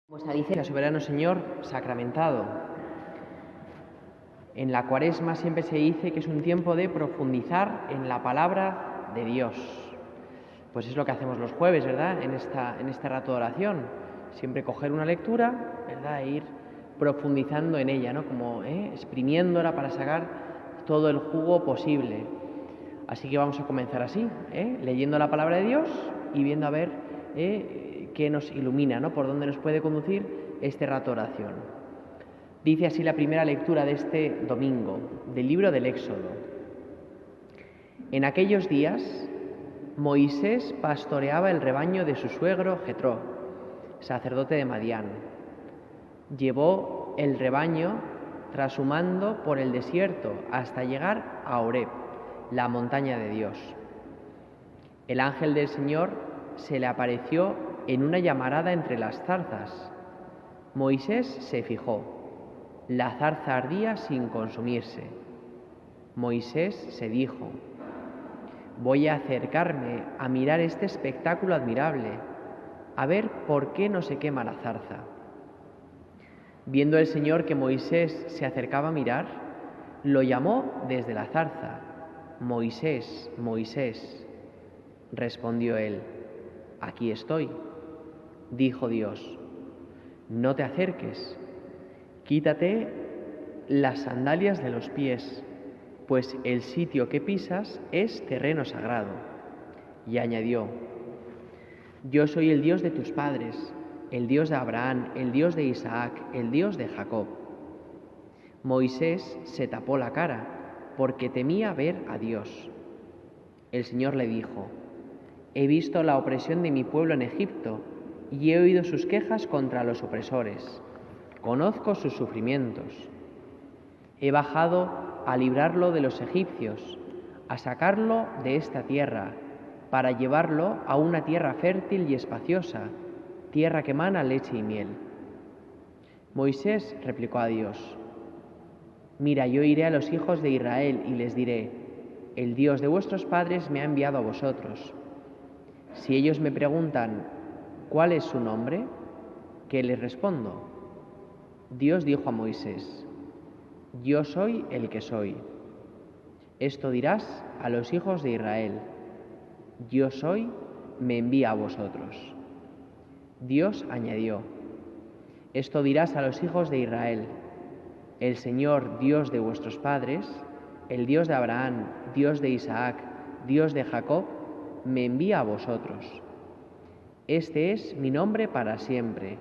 Vuestra licencia, soberano Señor, sacramentado. En la Cuaresma siempre se dice que es un tiempo de profundizar en la palabra de Dios. Pues es lo que hacemos los jueves, ¿verdad? En este rato de oración. Siempre coger una lectura, ¿verdad? E ir profundizando en ella, ¿no? Como exprimiéndola para sacar todo el jugo posible. Así que vamos a comenzar así, leyendo la palabra de Dios y viendo a ver qué nos ilumina, ¿no? Por dónde nos puede conducir este rato de oración. Dice así la primera lectura de este domingo, del libro del Éxodo. En aquellos días, Moisés pastoreaba el rebaño de su suegro Jetró, sacerdote de Madián. Llevó el rebaño trashumando por el desierto hasta llegar a Horeb, la montaña de Dios. El ángel del Señor se le apareció en una llamarada entre las zarzas. Moisés se fijó. La zarza ardía sin consumirse. Moisés se dijo: voy a acercarme a mirar este espectáculo admirable, a ver por qué no se quema la zarza. Viendo el Señor que Moisés se acercaba a mirar, lo llamó desde la zarza: Moisés, Moisés. Respondió él: aquí estoy. Dijo Dios: no te acerques, quítate las sandalias de los pies, pues el sitio que pisas es terreno sagrado. Y añadió: yo soy el Dios de tus padres, el Dios de Abraham, el Dios de Isaac, el Dios de Jacob. Moisés se tapó la cara porque temía ver a Dios. El Señor le dijo: he visto la opresión de mi pueblo en Egipto y he oído sus quejas contra los opresores. Conozco sus sufrimientos. He bajado a librarlo de los egipcios, a sacarlo de esta tierra, para llevarlo a una tierra fértil y espaciosa, tierra que emana leche y miel. Moisés replicó a Dios: mira, yo iré a los hijos de Israel y les diré: el Dios de vuestros padres me ha enviado a vosotros. Si ellos me preguntan: ¿cuál es su nombre?, ¿qué les respondo? Dios dijo a Moisés: yo soy el que soy. Esto dirás a los hijos de Israel: yo soy, me envía a vosotros. Dios añadió: esto dirás a los hijos de Israel: el Señor, Dios de vuestros padres, el Dios de Abraham, Dios de Isaac, Dios de Jacob, me envía a vosotros. Este es mi nombre para siempre.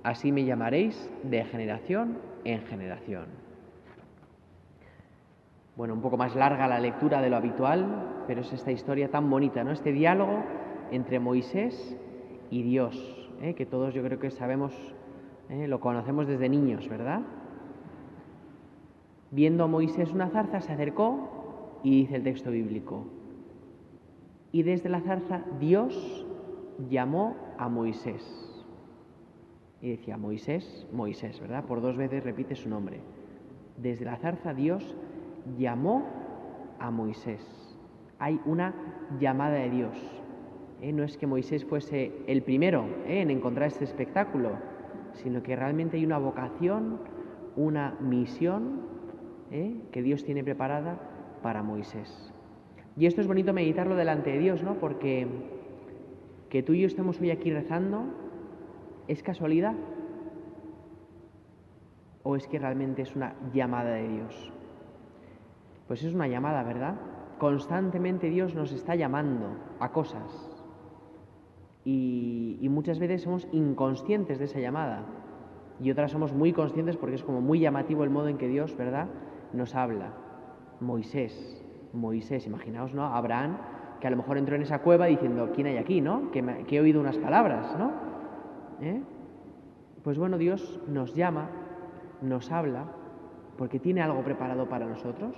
Así me llamaréis de generación en generación. Bueno, un poco más larga la lectura de lo habitual, pero es esta historia tan bonita, ¿no? Este diálogo entre Moisés y Dios, que todos yo creo que sabemos, lo conocemos desde niños, ¿verdad? Viendo a Moisés una zarza, se acercó y dice el texto bíblico: y desde la zarza Dios llamó a Moisés. Y decía: Moisés, Moisés, ¿verdad? Por 2 veces repite su nombre. Desde la zarza Dios llamó a Moisés. Hay una llamada de Dios. No es que Moisés fuese el primero en encontrar este espectáculo, sino que realmente hay una vocación, una misión que Dios tiene preparada para Moisés. Y esto es bonito meditarlo delante de Dios, ¿no? Porque que tú y yo estemos hoy aquí rezando, ¿es casualidad? ¿O es que realmente es una llamada de Dios? Pues es una llamada, ¿verdad? Constantemente Dios nos está llamando a cosas. Y muchas veces somos inconscientes de esa llamada. Y otras somos muy conscientes porque es como muy llamativo el modo en que Dios, ¿verdad?, nos habla. Moisés, imaginaos, ¿no? Abraham, que a lo mejor entró en esa cueva diciendo: ¿quién hay aquí, no? Que he oído unas palabras, ¿no? Pues bueno, Dios nos llama, nos habla, porque tiene algo preparado para nosotros.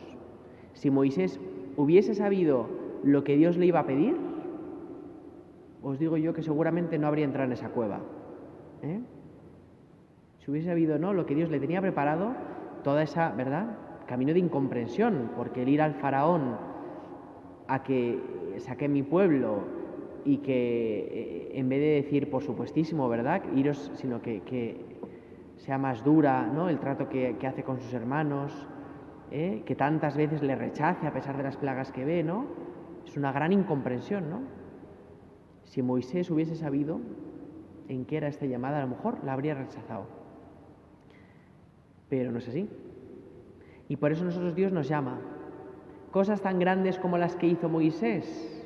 Si Moisés hubiese sabido lo que Dios le iba a pedir, os digo yo que seguramente no habría entrado en esa cueva. Si hubiese sabido, ¿no?, lo que Dios le tenía preparado, toda esa, ¿verdad?, camino de incomprensión, porque el ir al faraón a que saque mi pueblo y que en vez de decir, por supuestísimo, ¿verdad?, iros, sino que sea más dura, ¿no?, el trato que hace con sus hermanos, que tantas veces le rechace a pesar de las plagas que ve, ¿no? Es una gran incomprensión, ¿no? Si Moisés hubiese sabido en qué era esta llamada, a lo mejor la habría rechazado. Pero no es así. Y por eso nosotros Dios nos llama. Cosas tan grandes como las que hizo Moisés,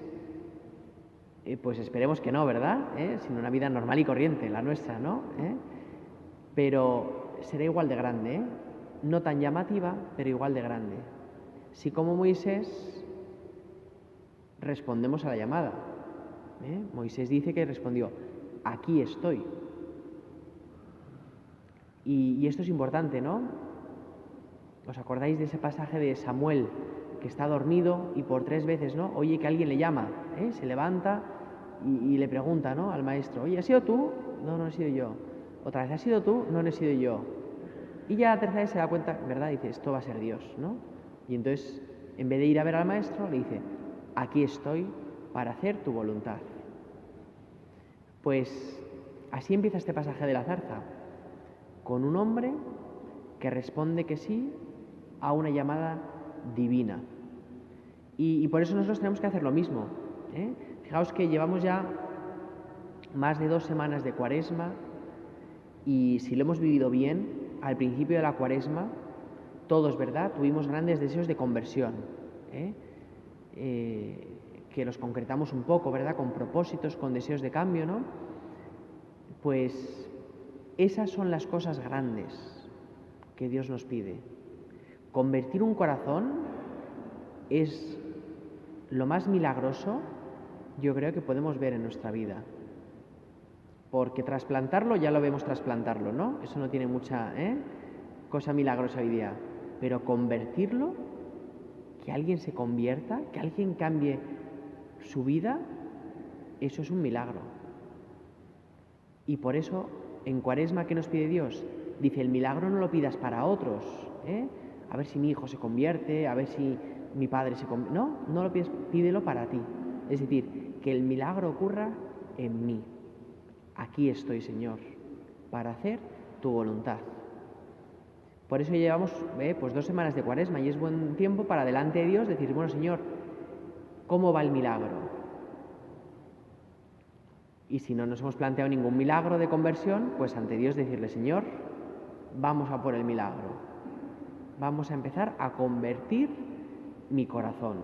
pues esperemos que no, ¿verdad? Sino una vida normal y corriente, la nuestra, ¿no? Pero será igual de grande, ¿eh? No tan llamativa, pero igual de grande. Si como Moisés respondemos a la llamada. Moisés dice que respondió, aquí estoy. Y esto es importante, ¿no? ¿Os acordáis de ese pasaje de Samuel, que está dormido y por 3 veces, ¿no?, oye que alguien le llama, se levanta y le pregunta, ¿no?, al maestro, oye, ¿has sido tú? No, no he sido yo. Otra vez, ¿has sido tú? No, no he sido yo. Y ya la tercera vez se da cuenta, ¿verdad? Dice, esto va a ser Dios, ¿no? Y entonces, en vez de ir a ver al maestro, le dice, aquí estoy para hacer tu voluntad. Pues así empieza este pasaje de la zarza, con un hombre que responde que sí a una llamada divina. Y por eso nosotros tenemos que hacer lo mismo. Fijaos que llevamos ya más de 2 semanas de Cuaresma y si lo hemos vivido bien, al principio de la Cuaresma, todos, ¿verdad?, tuvimos grandes deseos de conversión, que los concretamos un poco, ¿verdad?, con propósitos, con deseos de cambio, ¿no? Pues esas son las cosas grandes que Dios nos pide. Convertir un corazón es lo más milagroso, yo creo, que podemos ver en nuestra vida. Porque trasplantarlo, ya lo vemos trasplantarlo, ¿no? Eso no tiene mucha cosa milagrosa hoy día. Pero convertirlo, que alguien se convierta, que alguien cambie su vida, eso es un milagro. Y por eso, en Cuaresma, ¿qué nos pide Dios? Dice, el milagro no lo pidas para otros, a ver si mi hijo se convierte, a ver si mi padre se convierte. No, no lo pides, pídelo para ti. Es decir, que el milagro ocurra en mí. Aquí estoy, Señor, para hacer tu voluntad. Por eso llevamos pues 2 semanas de Cuaresma y es buen tiempo para delante de Dios decir, bueno, Señor, ¿cómo va el milagro? Y si no nos hemos planteado ningún milagro de conversión, pues ante Dios decirle, Señor, vamos a por el milagro. Vamos a empezar a convertir mi corazón.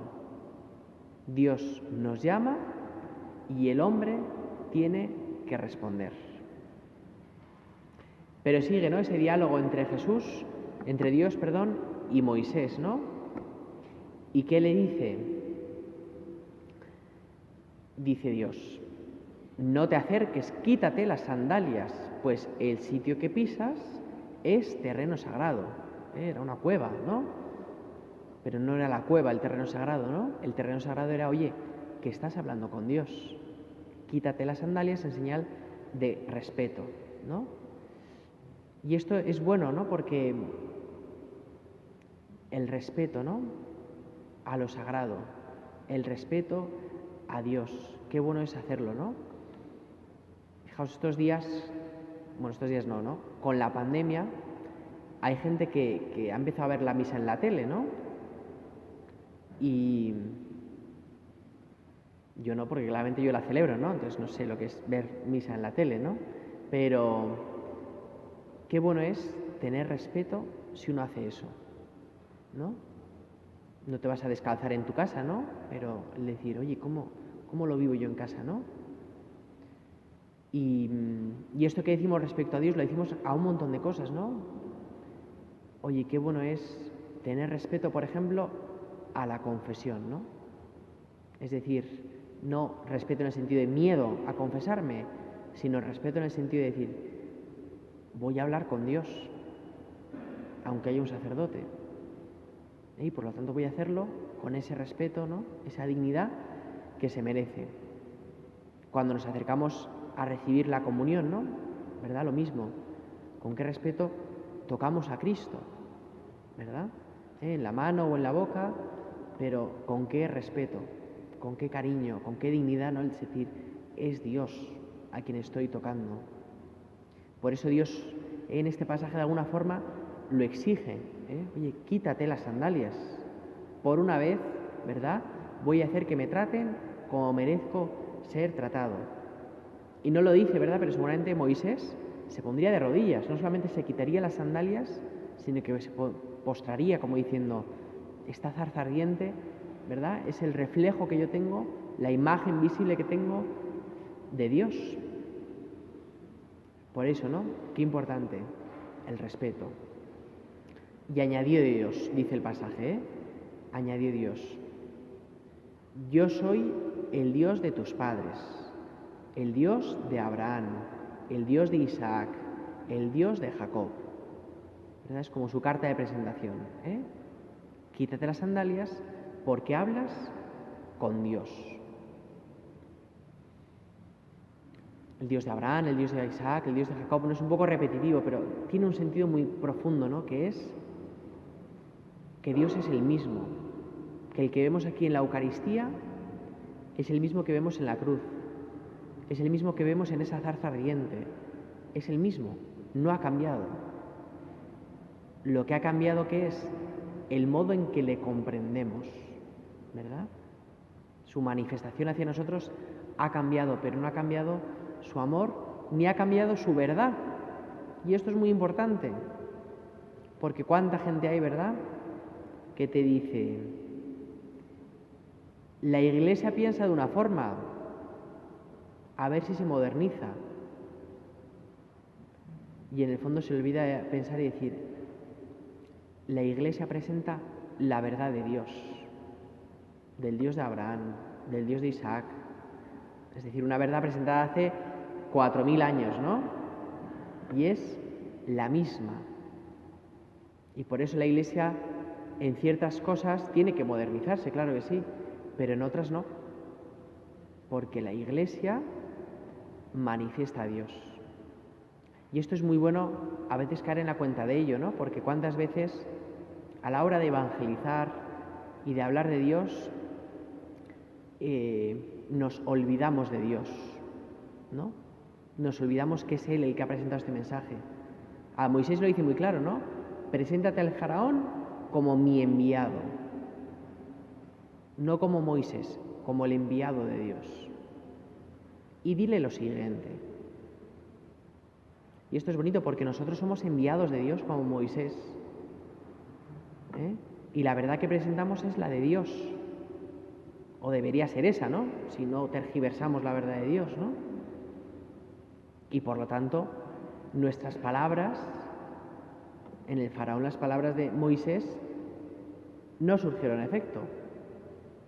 Dios nos llama y el hombre tiene que responder. Pero sigue, ¿no?, ese diálogo entre Dios, y Moisés, ¿no? ¿Y qué le dice? Dice Dios, no te acerques, quítate las sandalias, pues el sitio que pisas es terreno sagrado. Era una cueva, ¿no? Pero no era la cueva el terreno sagrado, ¿no? El terreno sagrado era, oye, que estás hablando con Dios. Quítate las sandalias en señal de respeto, ¿no? Y esto es bueno, ¿no? Porque el respeto, ¿no?, a lo sagrado, el respeto a Dios, qué bueno es hacerlo, ¿no? Fijaos, estos días no, con la pandemia hay gente que ha empezado a ver la misa en la tele, ¿no? Y yo no, porque claramente yo la celebro, ¿no? Entonces no sé lo que es ver misa en la tele, ¿no? Pero qué bueno es tener respeto si uno hace eso, ¿no? No te vas a descalzar en tu casa, ¿no? Pero el decir, oye, ¿cómo lo vivo yo en casa, no? Y esto que decimos respecto a Dios lo decimos a un montón de cosas, ¿no? Oye, qué bueno es tener respeto, por ejemplo, a la confesión, ¿no? Es decir, no respeto en el sentido de miedo a confesarme, sino respeto en el sentido de decir, voy a hablar con Dios, aunque haya un sacerdote. Y por lo tanto voy a hacerlo con ese respeto, ¿no?, esa dignidad que se merece. Cuando nos acercamos a recibir la comunión, ¿no?, ¿verdad? Lo mismo. ¿Con qué respeto tocamos a Cristo? ¿Verdad? En la mano o en la boca, pero ¿con qué respeto? ¿Con qué cariño? ¿Con qué dignidad? ¿No? Es decir, es Dios a quien estoy tocando. Por eso Dios en este pasaje de alguna forma lo exige. Oye, quítate las sandalias. Por una vez, ¿verdad? Voy a hacer que me traten como merezco ser tratado. Y no lo dice, ¿verdad? Pero seguramente Moisés se pondría de rodillas. No solamente se quitaría las sandalias, sino que se postraría como diciendo, esta zarza ardiente, ¿verdad? Es el reflejo que yo tengo, la imagen visible que tengo de Dios. Por eso, ¿no? Qué importante, el respeto. Y añadió Dios, dice el pasaje, añadió Dios, yo soy el Dios de tus padres, el Dios de Abraham, el Dios de Isaac, el Dios de Jacob. ¿Verdad? Es como su carta de presentación. Quítate las sandalias porque hablas con Dios. El Dios de Abraham, el Dios de Isaac, el Dios de Jacob, no es un poco repetitivo, pero tiene un sentido muy profundo, ¿no? Que es que Dios es el mismo, que el que vemos aquí en la Eucaristía es el mismo que vemos en la cruz, es el mismo que vemos en esa zarza ardiente, es el mismo, no ha cambiado. Lo que ha cambiado, ¿qué es? El modo en que le comprendemos, ¿verdad? Su manifestación hacia nosotros ha cambiado, pero no ha cambiado su amor, ni ha cambiado su verdad. Y esto es muy importante, porque cuánta gente hay, ¿verdad?, que te dice, la Iglesia piensa de una forma, a ver si se moderniza. Y en el fondo se olvida pensar y decir, la Iglesia presenta la verdad de Dios, del Dios de Abraham, del Dios de Isaac. Es decir, una verdad presentada hace 4000 años, ¿no? Y es la misma. Y por eso la Iglesia en ciertas cosas tiene que modernizarse, claro que sí, pero en otras no. Porque la Iglesia manifiesta a Dios. Y esto es muy bueno a veces caer en la cuenta de ello, ¿no? Porque cuántas veces a la hora de evangelizar y de hablar de Dios nos olvidamos de Dios, ¿no? Nos olvidamos que es Él el que ha presentado este mensaje. A Moisés lo dice muy claro, ¿no? Preséntate al faraón como mi enviado. No como Moisés, como el enviado de Dios. Y dile lo siguiente. Y esto es bonito porque nosotros somos enviados de Dios como Moisés. Y la verdad que presentamos es la de Dios. O debería ser esa, ¿no? Si no tergiversamos la verdad de Dios, ¿no? Y por lo tanto, nuestras palabras, en el faraón las palabras de Moisés, no surgieron efecto.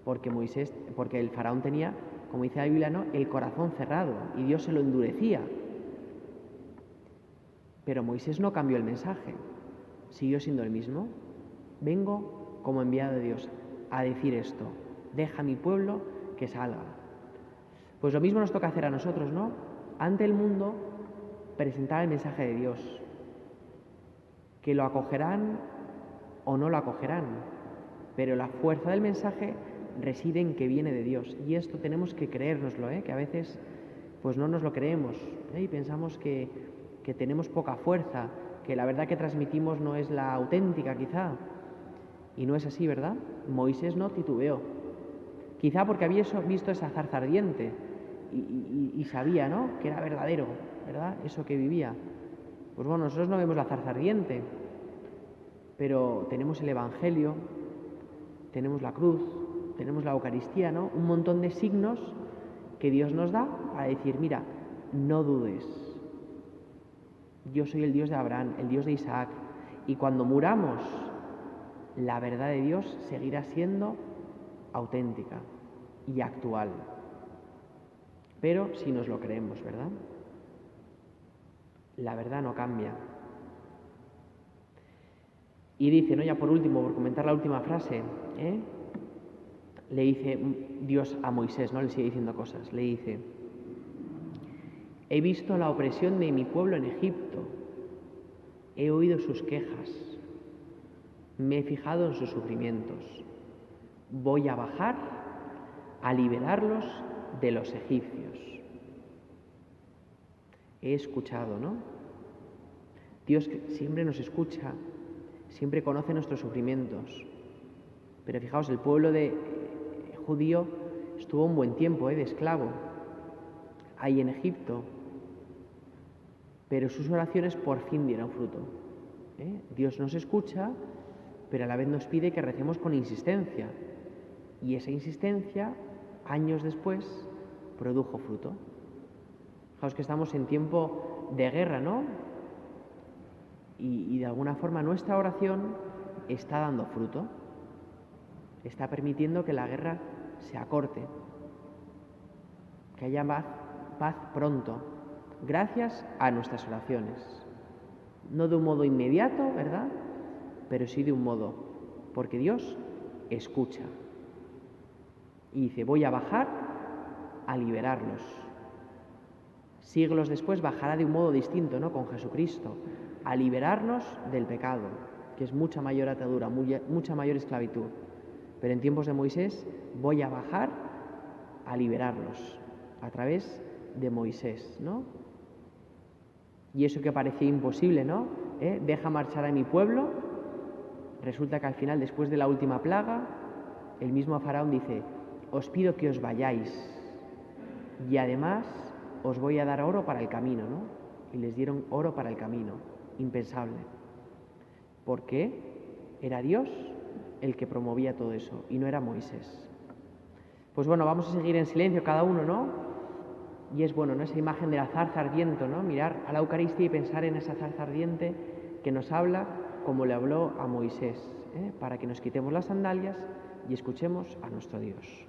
Porque el faraón tenía, como dice la Biblia, ¿no?, el corazón cerrado y Dios se lo endurecía. Pero Moisés no cambió el mensaje, siguió siendo el mismo. Vengo como enviado de Dios a decir esto, deja a mi pueblo que salga. Pues lo mismo nos toca hacer a nosotros, ¿no? Ante el mundo, presentar el mensaje de Dios, que lo acogerán o no lo acogerán, pero la fuerza del mensaje reside en que viene de Dios. Y esto tenemos que creérnoslo, que a veces pues no nos lo creemos, y pensamos que tenemos poca fuerza, que la verdad que transmitimos no es la auténtica quizá. Y no es así, ¿verdad? Moisés no titubeó. Quizá porque había visto esa zarza ardiente y sabía, ¿no?, que era verdadero, ¿verdad?, eso que vivía. Pues bueno, nosotros no vemos la zarza ardiente, pero tenemos el Evangelio, tenemos la cruz, tenemos la Eucaristía, ¿no? Un montón de signos que Dios nos da a decir, mira, no dudes. Yo soy el Dios de Abraham, el Dios de Isaac, y cuando muramos, la verdad de Dios seguirá siendo auténtica y actual. Pero si nos lo creemos, ¿verdad? La verdad no cambia. Y dice, ¿no?, ya por último, por comentar la última frase, le dice Dios a Moisés, ¿no?, le sigue diciendo cosas, le dice, he visto la opresión de mi pueblo en Egipto, he oído sus quejas, me he fijado en sus sufrimientos, voy a bajar a liberarlos de los egipcios. he escuchado, ¿no? Dios siempre nos escucha, siempre conoce nuestros sufrimientos. Pero fijaos, el pueblo judío estuvo un buen tiempo de esclavo ahí en Egipto, pero sus oraciones por fin dieron fruto. Dios nos escucha, pero a la vez nos pide que recemos con insistencia. Y esa insistencia, años después, produjo fruto. Fijaos que estamos en tiempo de guerra, ¿no? Y de alguna forma nuestra oración está dando fruto. Está permitiendo que la guerra se acorte, que haya paz pronto, gracias a nuestras oraciones. No de un modo inmediato, ¿verdad? Pero sí de un modo, porque Dios escucha. Y dice, voy a bajar a liberarlos. Siglos después bajará de un modo distinto, ¿no? Con Jesucristo, a liberarnos del pecado, que es mucha mayor atadura, mucha mayor esclavitud. Pero en tiempos de Moisés voy a bajar a liberarlos a través de Moisés, ¿no? Y eso que parecía imposible, ¿no? Deja marchar a mi pueblo. Resulta que al final, después de la última plaga, el mismo faraón dice, os pido que os vayáis y además os voy a dar oro para el camino, ¿no? Y les dieron oro para el camino, impensable. Porque era Dios el que promovía todo eso y no era Moisés. Pues bueno, vamos a seguir en silencio cada uno, ¿no? Y es bueno, ¿no? Esa imagen de la zarza ardiente, ¿no? Mirar a la Eucaristía y pensar en esa zarza ardiente que nos habla como le habló a Moisés, para que nos quitemos las sandalias y escuchemos a nuestro Dios.